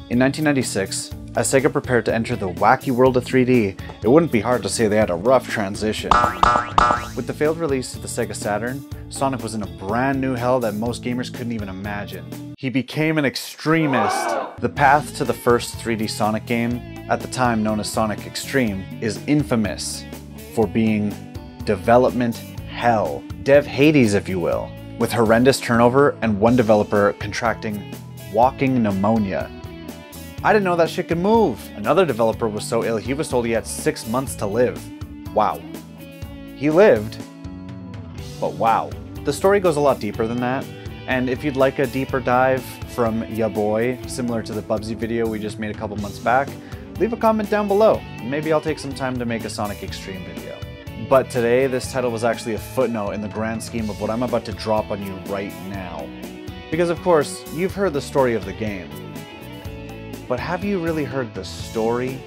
In 1996, as Sega prepared to enter the wacky world of 3D, it wouldn't be hard to say they had a rough transition. With the failed release of the Sega Saturn, Sonic was in a brand new hell that most gamers couldn't even imagine. He became an extremist. The path to the first 3D Sonic game, at the time known as Sonic X-TREME, is infamous for being development hell. Dev Hades, if you will, with horrendous turnover and one developer contracting walking pneumonia. I didn't know that shit could move. Another developer was so ill he was told he had 6 months to live. Wow. He lived, but wow. The story goes a lot deeper than that, and if you'd like a deeper dive from ya boy, similar to the Bubsy video we just made a couple months back, leave a comment down below. Maybe I'll take some time to make a Sonic X-TREME video. But today, this title was actually a footnote in the grand scheme of what I'm about to drop on you right now. Because of course, you've heard the story of the game. But have you really heard the story?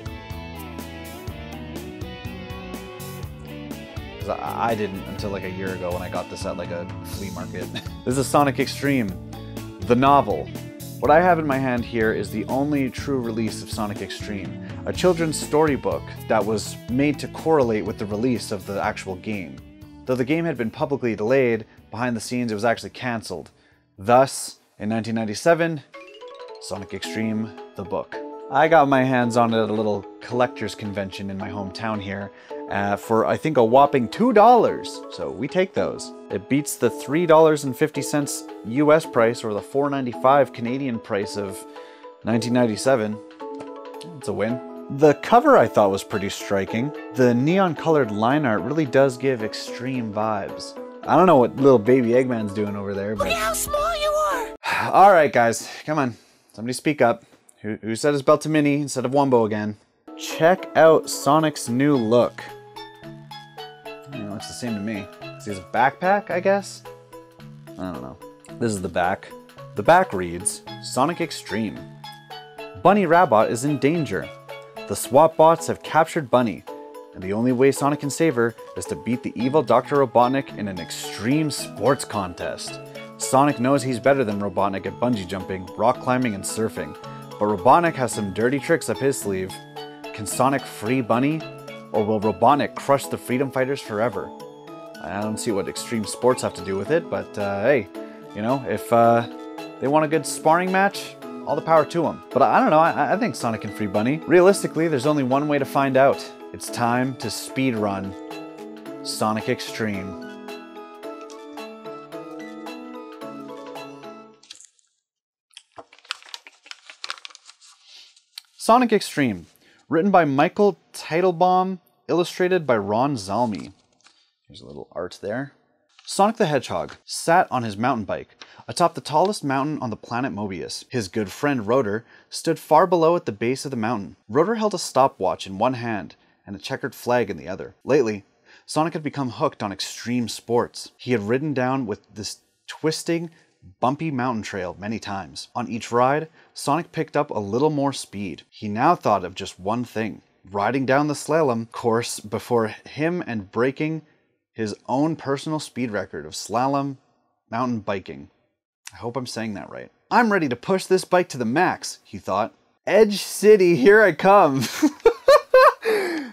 Because I didn't until like a year ago when I got this at like a flea market. This is Sonic X-TREME, the novel. What I have in my hand here is the only true release of Sonic X-TREME, a children's storybook that was made to correlate with the release of the actual game. Though the game had been publicly delayed, behind the scenes it was actually cancelled. Thus, in 1997, Sonic X-TREME, the book. I got my hands on it at a little collector's convention in my hometown here for I think a whopping $2, so we take those. It beats the $3.50 US price or the $4.95 Canadian price of 1997. It's a win. The cover I thought was pretty striking. The neon colored line art really does give extreme vibes. I don't know what little baby Eggman's doing over there, but... Look at how small you are! Alright guys, come on. Somebody speak up. Who said his belt to Mini instead of Wumbo again? Check out Sonic's new look. It looks the same to me. He has a backpack, I guess? I don't know. This is the back. The back reads, Sonic X-TREME. Bunny Rabbit is in danger. The SWAT bots have captured Bunny, and the only way Sonic can save her is to beat the evil Dr. Robotnik in an extreme sports contest. Sonic knows he's better than Robotnik at bungee jumping, rock climbing, and surfing, but Robotnik has some dirty tricks up his sleeve. Can Sonic free Bunny, or will Robotnik crush the freedom fighters forever? I don't see what extreme sports have to do with it, but hey, you know, if they want a good sparring match, all the power to them. But I don't know, I think Sonic can free Bunny. Realistically, there's only one way to find out. It's time to speedrun Sonic X-TREME. Sonic X-TREME, written by Michael Teitelbaum, illustrated by Ron Zalmi. Here's a little art there. Sonic the Hedgehog sat on his mountain bike atop the tallest mountain on the planet Mobius. His good friend Rotor stood far below at the base of the mountain. Rotor held a stopwatch in one hand and a checkered flag in the other. Lately, Sonic had become hooked on extreme sports. He had ridden down with this twisting, bumpy mountain trail many times. On each ride, Sonic picked up a little more speed. He now thought of just one thing, riding down the slalom course before him and breaking his own personal speed record of slalom mountain biking. I hope I'm saying that right. I'm ready to push this bike to the max, he thought. Edge City, here I come.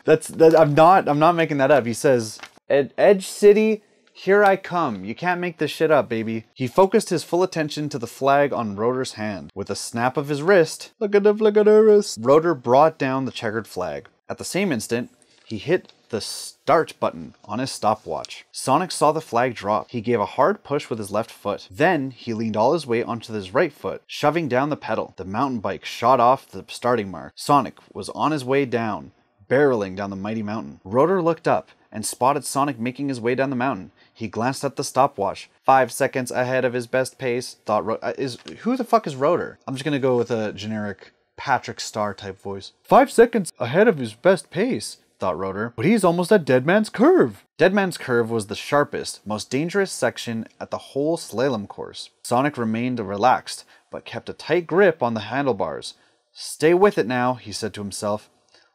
I'm not making that up. He says, Edge City, here I come. You can't make this shit up, baby. He focused his full attention to the flag on Rotor's hand. With a snap of his wrist, look at the wrist, Rotor brought down the checkered flag. At the same instant, he hit the start button on his stopwatch. Sonic saw the flag drop. He gave a hard push with his left foot. Then he leaned all his weight onto his right foot, shoving down the pedal. The mountain bike shot off the starting mark. Sonic was on his way down, barreling down the mighty mountain. Rotor looked up and spotted Sonic making his way down the mountain. He glanced at the stopwatch. 5 seconds ahead of his best pace, thought who the fuck is Rotor? I'm just gonna go with a generic Patrick Star type voice. 5 seconds ahead of his best pace, thought Rotor, but he's almost at Dead Man's Curve. Dead Man's Curve was the sharpest, most dangerous section at the whole slalom course. Sonic remained relaxed, but kept a tight grip on the handlebars. Stay with it now, he said to himself.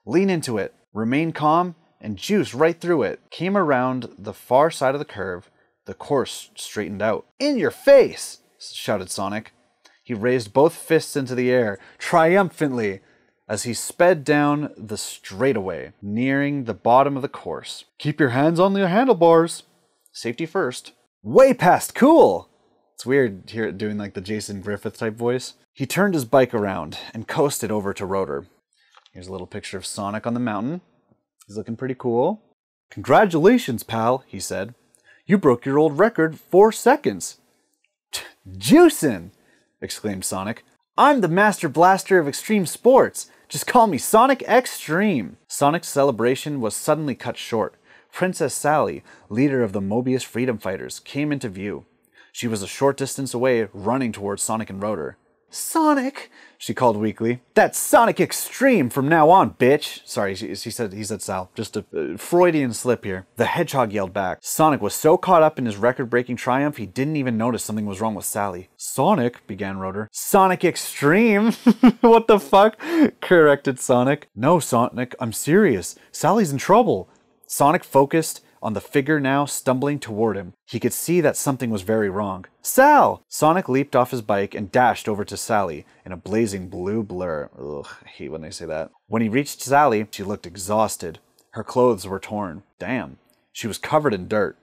Lean into it, remain calm, and juice right through it. Came around the far side of the curve. The course straightened out. In your face, shouted Sonic. He He raised both fists into the air, triumphantly, as he sped down the straightaway, nearing the bottom of the course. Keep your hands on the handlebars. Safety first. Way past cool! It's weird to hear it doing like the Jason Griffith type voice. He turned his bike around and coasted over to Rotor. Here's a little picture of Sonic on the mountain. He's looking pretty cool. Congratulations, pal, he said. You broke your old record 4 seconds. Juicin'! Exclaimed Sonic. I'm the master blaster of extreme sports. Just call me Sonic X-TREME. Sonic's celebration was suddenly cut short. Princess Sally, leader of the Mobius Freedom Fighters, came into view. She was a short distance away, running towards Sonic and Rotor. Sonic, she called weakly. That's Sonic X-TREME from now on, bitch. Sorry, he said Sal. Just a Freudian slip here. The hedgehog yelled back. Sonic was so caught up in his record-breaking triumph, he didn't even notice something was wrong with Sally. Sonic, began Rotor. Sonic X-TREME? What the fuck? Corrected Sonic. No, Sonic, I'm serious. Sally's in trouble. Sonic focused on the figure now stumbling toward him. He could see that something was very wrong. Sal! Sonic leaped off his bike and dashed over to Sally in a blazing blue blur. Ugh, I hate when they say that. When he reached Sally, she looked exhausted. Her clothes were torn. Damn. She was covered in dirt,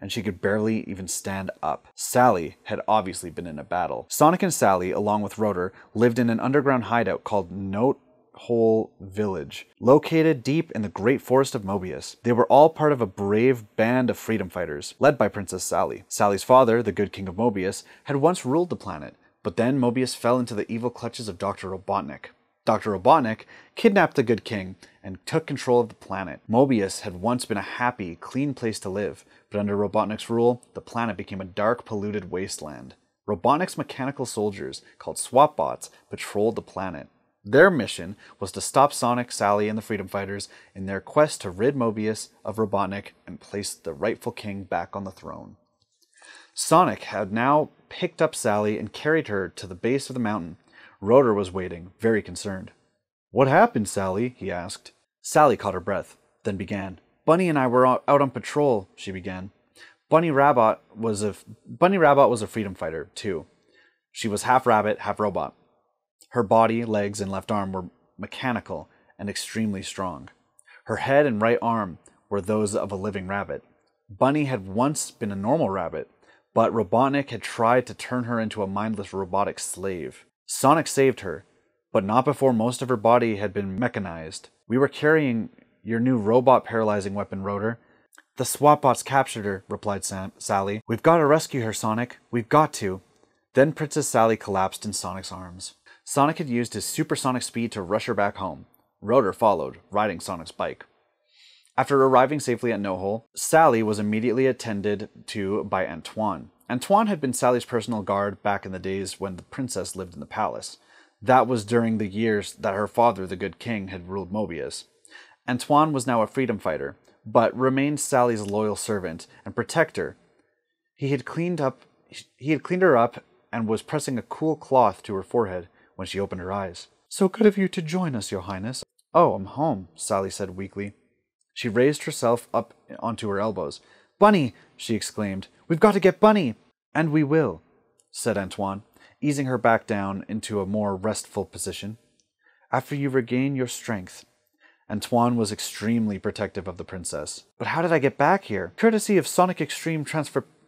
and she could barely even stand up. Sally had obviously been in a battle. Sonic and Sally, along with Rotor, lived in an underground hideout called Note Hole Village, located deep in the great forest of Mobius. They were all part of a brave band of freedom fighters, led by Princess Sally. Sally's father, the good king of Mobius, had once ruled the planet, but then Mobius fell into the evil clutches of Dr. Robotnik. Dr. Robotnik kidnapped the good king and took control of the planet. Mobius had once been a happy, clean place to live, but under Robotnik's rule, the planet became a dark, polluted wasteland. Robotnik's mechanical soldiers, called SWATbots, patrolled the planet. Their mission was to stop Sonic, Sally, and the Freedom Fighters in their quest to rid Mobius of Robotnik and place the rightful king back on the throne. Sonic had now picked up Sally and carried her to the base of the mountain. Rotor was waiting, very concerned. What happened, Sally? He asked. Sally caught her breath, then began. Bunny and I were out on patrol, she began. Bunny Rabbit was a freedom fighter, too. She was half rabbit, half robot. Her body, legs, and left arm were mechanical and extremely strong. Her head and right arm were those of a living rabbit. Bunny had once been a normal rabbit, but Robotnik had tried to turn her into a mindless robotic slave. Sonic saved her, but not before most of her body had been mechanized. We were carrying your new robot paralyzing weapon, Rotor. The SWATbots captured her, replied Sally. We've got to rescue her, Sonic. We've got to. Then Princess Sally collapsed in Sonic's arms. Sonic had used his supersonic speed to rush her back home. Rotor followed, riding Sonic's bike. After arriving safely at No Hole, Sally was immediately attended to by Antoine. Antoine had been Sally's personal guard back in the days when the princess lived in the palace. That was during the years that her father, the good king, had ruled Mobius. Antoine was now a freedom fighter, but remained Sally's loyal servant and protector. He had cleaned her up and was pressing a cool cloth to her forehead when she opened her eyes. So good of you to join us, Your Highness. Oh, I'm home, Sally said weakly. She raised herself up onto her elbows. Bunny, she exclaimed. We've got to get Bunny. And we will, said Antoine, easing her back down into a more restful position. After you regain your strength. Antoine was extremely protective of the princess. But how did I get back here? Courtesy of Sonic X-TREME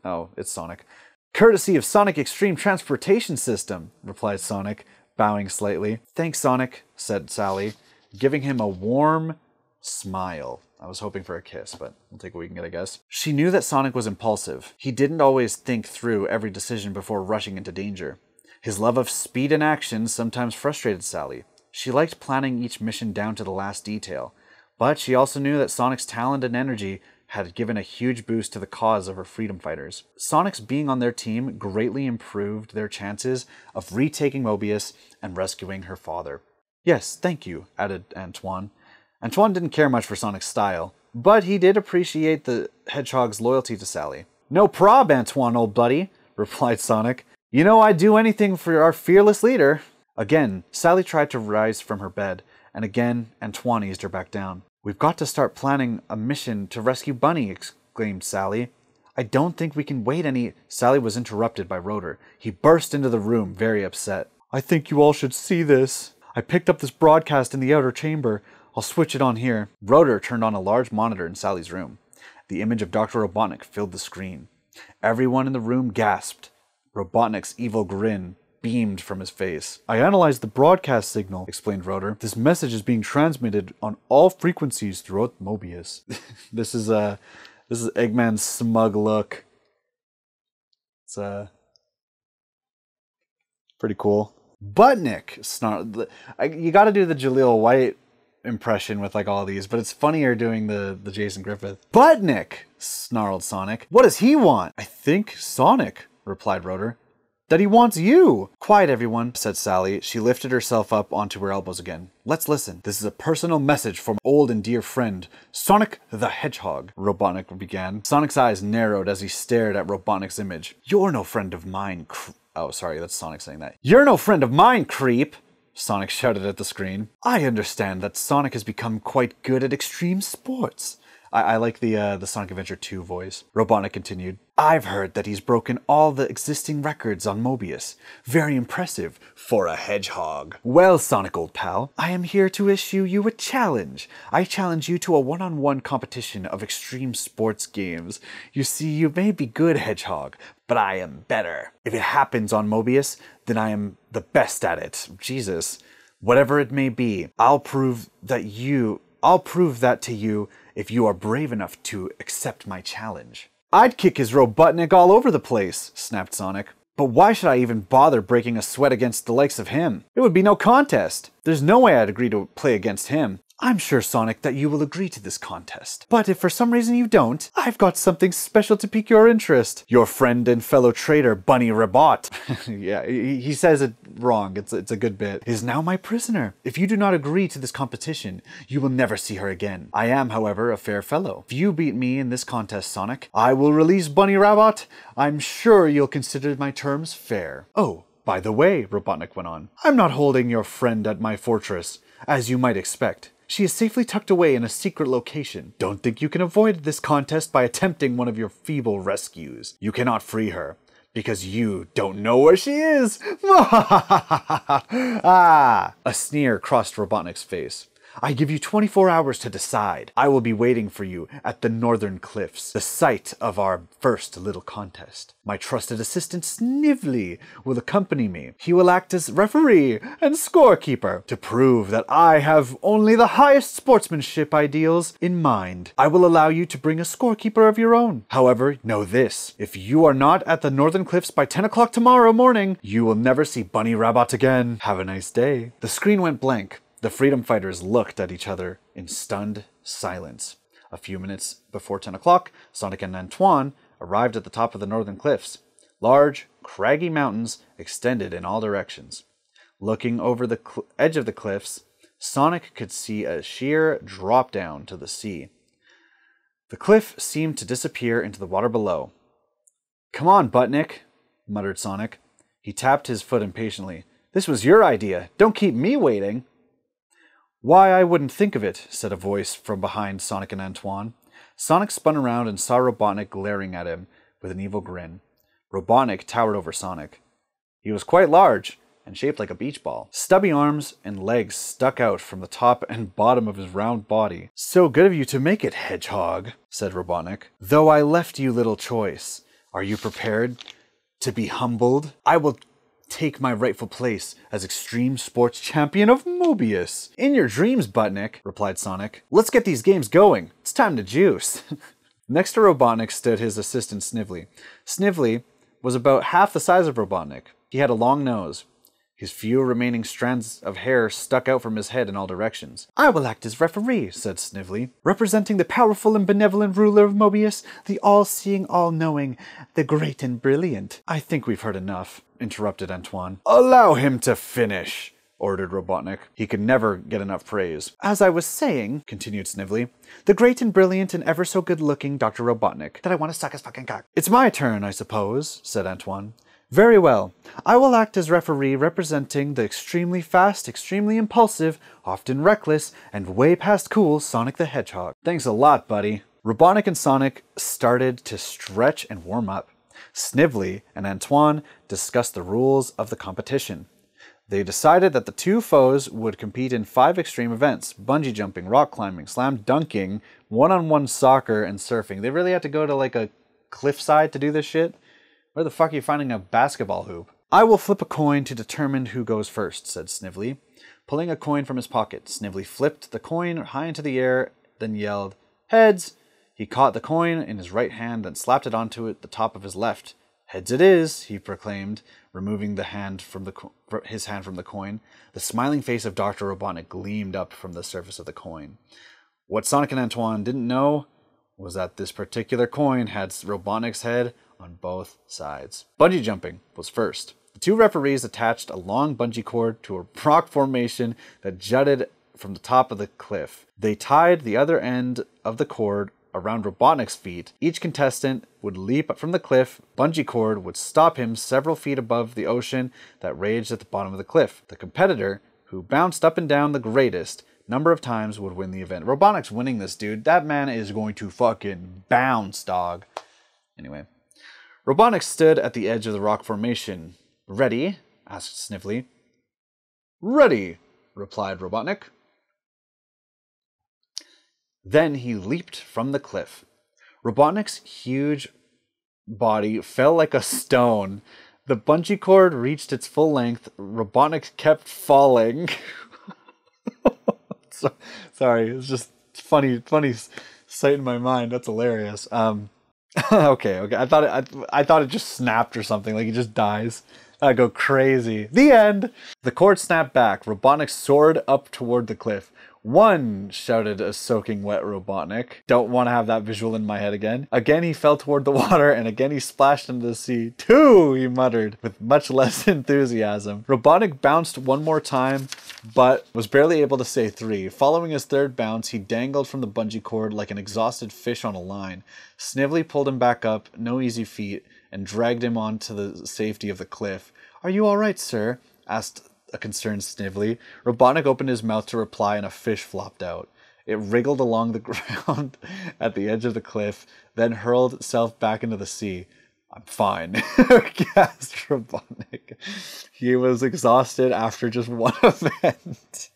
Oh, it's Sonic. Courtesy of Sonic X-TREME Transportation System, replied Sonic, bowing slightly. Thanks, Sonic, said Sally, giving him a warm smile. I was hoping for a kiss, but we'll take what we can get, I guess. She knew that Sonic was impulsive. He didn't always think through every decision before rushing into danger. His love of speed and action sometimes frustrated Sally. She liked planning each mission down to the last detail, but she also knew that Sonic's talent and energy had given a huge boost to the cause of her freedom fighters. Sonic's being on their team greatly improved their chances of retaking Mobius and rescuing her father. Yes, thank you, added Antoine. Antoine didn't care much for Sonic's style, but he did appreciate the hedgehog's loyalty to Sally. No prob, Antoine, old buddy, replied Sonic. You know I'd do anything for our fearless leader. Again, Sally tried to rise from her bed, and again Antoine eased her back down. We've got to start planning a mission to rescue Bunny, exclaimed Sally. I don't think we can wait any... Sally was interrupted by Rotor. He burst into the room, very upset. I think you all should see this. I picked up this broadcast in the outer chamber. I'll switch it on here. Rotor turned on a large monitor in Sally's room. The image of Dr. Robotnik filled the screen. Everyone in the room gasped. Robotnik's evil grin beamed from his face. I analyzed the broadcast signal, explained Rotor. This message is being transmitted on all frequencies throughout Mobius. This is Eggman's smug look. It's pretty cool. Butnick snarled. You got to do the Jaleel White impression with like all these, but it's funnier doing the Jason Griffith. Butnick, snarled Sonic. What does he want? I think Sonic, replied Rotor. That he wants you. Quiet, everyone, said Sally. She lifted herself up onto her elbows again. Let's listen. This is a personal message from old and dear friend, Sonic the Hedgehog, Robotnik began. Sonic's eyes narrowed as he stared at Robotnik's image. You're no friend of mine, Oh, sorry, that's Sonic saying that. You're no friend of mine, creep, Sonic shouted at the screen. I understand that Sonic has become quite good at extreme sports. I like the Sonic Adventure 2 voice. Robotnik continued. I've heard that he's broken all the existing records on Mobius. Very impressive for a hedgehog. Well, Sonic, old pal, I am here to issue you a challenge. I challenge you to a one-on-one competition of extreme sports games. You see, you may be good, hedgehog, but I am better. If it happens on Mobius, then I am the best at it. Jesus. Whatever it may be, I'll prove that to you if you are brave enough to accept my challenge. I'd kick his Robotnik all over the place, snapped Sonic. But why should I even bother breaking a sweat against the likes of him? It would be no contest. There's no way I'd agree to play against him. I'm sure, Sonic, that you will agree to this contest. But if for some reason you don't, I've got something special to pique your interest. Your friend and fellow traitor, Bunny Rabot. Yeah, he says it wrong. It's a good bit. Is now my prisoner. If you do not agree to this competition, you will never see her again. I am, however, a fair fellow. If you beat me in this contest, Sonic, I will release Bunny Rabot. I'm sure you'll consider my terms fair. Oh, by the way, Robotnik went on, I'm not holding your friend at my fortress, as you might expect. She is safely tucked away in a secret location. Don't think you can avoid this contest by attempting one of your feeble rescues. You cannot free her, because you don't know where she is. Ah! A sneer crossed Robotnik's face. I give you 24 hours to decide. I will be waiting for you at the Northern Cliffs, the site of our first little contest. My trusted assistant Snively will accompany me. He will act as referee and scorekeeper to prove that I have only the highest sportsmanship ideals in mind. I will allow you to bring a scorekeeper of your own. However, know this. If you are not at the Northern Cliffs by 10 o'clock tomorrow morning, you will never see Bunny Rabbit again. Have a nice day. The screen went blank. The freedom fighters looked at each other in stunned silence. A few minutes before 10 o'clock, Sonic and Antoine arrived at the top of the Northern Cliffs. Large, craggy mountains extended in all directions. Looking over the edge of the cliffs, Sonic could see a sheer drop down to the sea. The cliff seemed to disappear into the water below. Come on, Butnick, muttered Sonic. He tapped his foot impatiently. This was your idea. Don't keep me waiting. Why, I wouldn't think of it, said a voice from behind Sonic and Antoine. Sonic spun around and saw Robotnik glaring at him with an evil grin. Robotnik towered over Sonic. He was quite large and shaped like a beach ball. Stubby arms and legs stuck out from the top and bottom of his round body. So good of you to make it, Hedgehog, said Robotnik. Though I left you little choice. Are you prepared to be humbled? I will take my rightful place as Extreme Sports Champion of Mobius. In your dreams, Butnick, replied Sonic. Let's get these games going. It's time to juice. Next to Robotnik stood his assistant Snively. Snively was about half the size of Robotnik. He had a long nose. His few remaining strands of hair stuck out from his head in all directions. I will act as referee, said Snively, representing the powerful and benevolent ruler of Mobius, the all-seeing, all-knowing, the great and brilliant. I think we've heard enough, interrupted Antoine. Allow him to finish, ordered Robotnik. He could never get enough praise. As I was saying, continued Snively, the great and brilliant and ever so good-looking Dr. Robotnik, that I want to suck his fucking cock. It's my turn, I suppose, said Antoine. Very well. I will act as referee representing the extremely fast, extremely impulsive, often reckless, and way past cool Sonic the Hedgehog. Thanks a lot, buddy, Robotnik and Sonic started to stretch and warm up. Snively and Antoine discussed the rules of the competition. They decided that the two foes would compete in 5 extreme events: bungee jumping, rock climbing, slam dunking, one-on-one soccer, and surfing. They really had to go to like a cliffside to do this shit? Where the fuck are you finding a basketball hoop? I will flip a coin to determine who goes first, said Snively. Pulling a coin from his pocket, Snively flipped the coin high into the air, then yelled, "Heads!" He caught the coin in his right hand, then slapped it onto the top of his left. "Heads it is," he proclaimed, removing his hand from the coin. The smiling face of Dr. Robotnik gleamed up from the surface of the coin. What Sonic and Antoine didn't know was that this particular coin had Robotnik's head on both sides. Bungee jumping was first. The 2 referees attached a long bungee cord to a rock formation that jutted from the top of the cliff. They tied the other end of the cord around Robotnik's feet. Each contestant would leap up from the cliff. Bungee cord would stop him several feet above the ocean that raged at the bottom of the cliff. The competitor, who bounced up and down the greatest number of times, would win the event. Robotnik's winning this, dude. That man is going to fucking bounce, dog. Anyway. Robotnik stood at the edge of the rock formation. "Ready?" asked Snively. "Ready," replied Robotnik. Then he leaped from the cliff. Robotnik's huge body fell like a stone. The bungee cord reached its full length. Robotnik kept falling. Sorry, it's just funny sight in my mind. That's hilarious. Okay. I thought it just snapped or something. Like he just dies. I'd go crazy. The end. The cord snapped back. Robotnik soared up toward the cliff. "One," shouted a soaking wet Robotnik. Don't want to have that visual in my head again. Again he fell toward the water, and again he splashed into the sea. "Two," he muttered, with much less enthusiasm. Robotnik bounced one more time, but was barely able to say 3. Following his third bounce, he dangled from the bungee cord like an exhausted fish on a line. Snively pulled him back up, no easy feat, and dragged him on to the safety of the cliff. "Are you all right, sir?" asked a concerned Snively. Robotnik opened his mouth to reply, and a fish flopped out. It wriggled along the ground at the edge of the cliff, then hurled itself back into the sea. "I'm fine," gasped Robotnik. He was exhausted after just one event.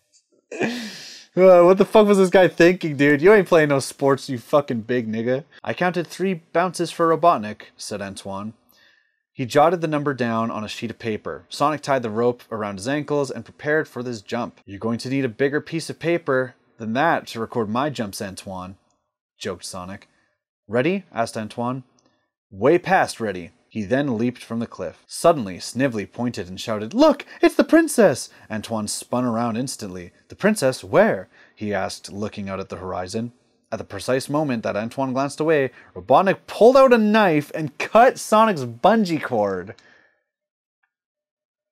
What the fuck was this guy thinking, dude? You ain't playing no sports, you fucking big nigga. "I counted 3 bounces for Robotnik," said Antoine. He jotted the number down on a sheet of paper. Sonic tied the rope around his ankles and prepared for this jump. "You're going to need a bigger piece of paper than that to record my jumps, Antoine," joked Sonic. "Ready?" asked Antoine. "Way past ready." He then leaped from the cliff. Suddenly, Snively pointed and shouted, "Look, it's the princess!" Antoine spun around instantly. "The princess? Where?" he asked, looking out at the horizon. At the precise moment that Antoine glanced away, Robotnik pulled out a knife and cut Sonic's bungee cord.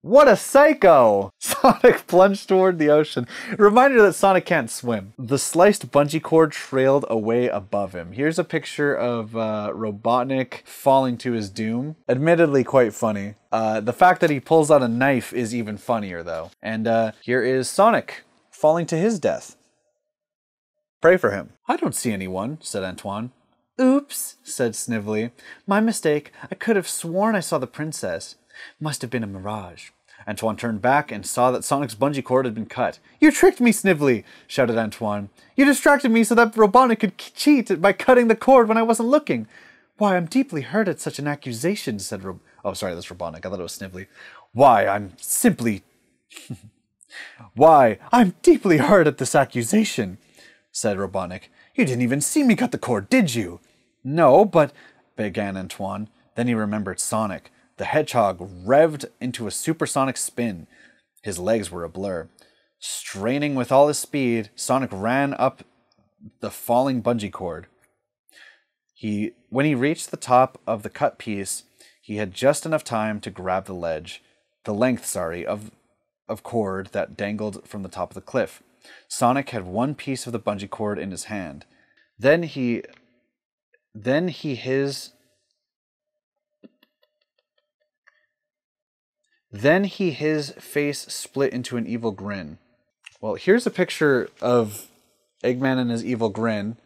What a psycho! Sonic plunged toward the ocean. Reminder that Sonic can't swim. The sliced bungee cord trailed away above him. Here's a picture of Robotnik falling to his doom. Admittedly quite funny. The fact that he pulls out a knife is even funnier though. And here is Sonic falling to his death. Pray for him. "I don't see anyone," said Antoine. "Oops," said Snively. "My mistake. I could have sworn I saw the princess. Must have been a mirage." Antoine turned back and saw that Sonic's bungee cord had been cut. "You tricked me, Snively!" shouted Antoine. "You distracted me so that Robotnik could cheat by cutting the cord when I wasn't looking." "Why, I'm deeply hurt at such an accusation," said Oh, sorry, that's Robotnik. I thought it was Snively. Why, I'm deeply hurt at this accusation," said Robotnik. "You didn't even see me cut the cord, did you?" "No, but," began Antoine. Then he remembered Sonic. The hedgehog revved into a supersonic spin. His legs were a blur. Straining with all his speed, Sonic ran up the falling bungee cord. When he reached the top of the cut piece, he had just enough time to grab the length of cord that dangled from the top of the cliff. Sonic had one piece of the bungee cord in his hand. Then his face split into an evil grin. Well, here's a picture of Eggman and his evil grin.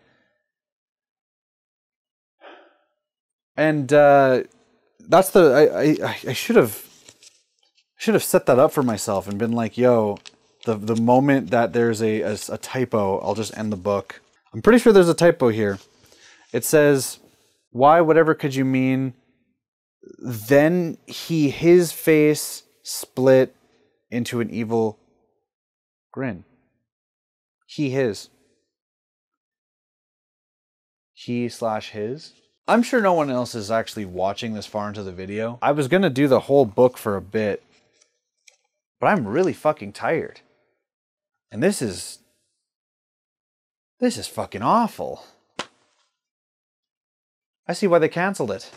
And that's the I should have set that up for myself and been like, yo, the moment that there's a typo, I'll just end the book. I'm pretty sure there's a typo here. It says, why, whatever could you mean? Then his face split into an evil grin. His. He/his. I'm sure no one else is actually watching this far into the video. I was gonna do the whole book for a bit, but I'm really fucking tired. And this is fucking awful. I see why they canceled it.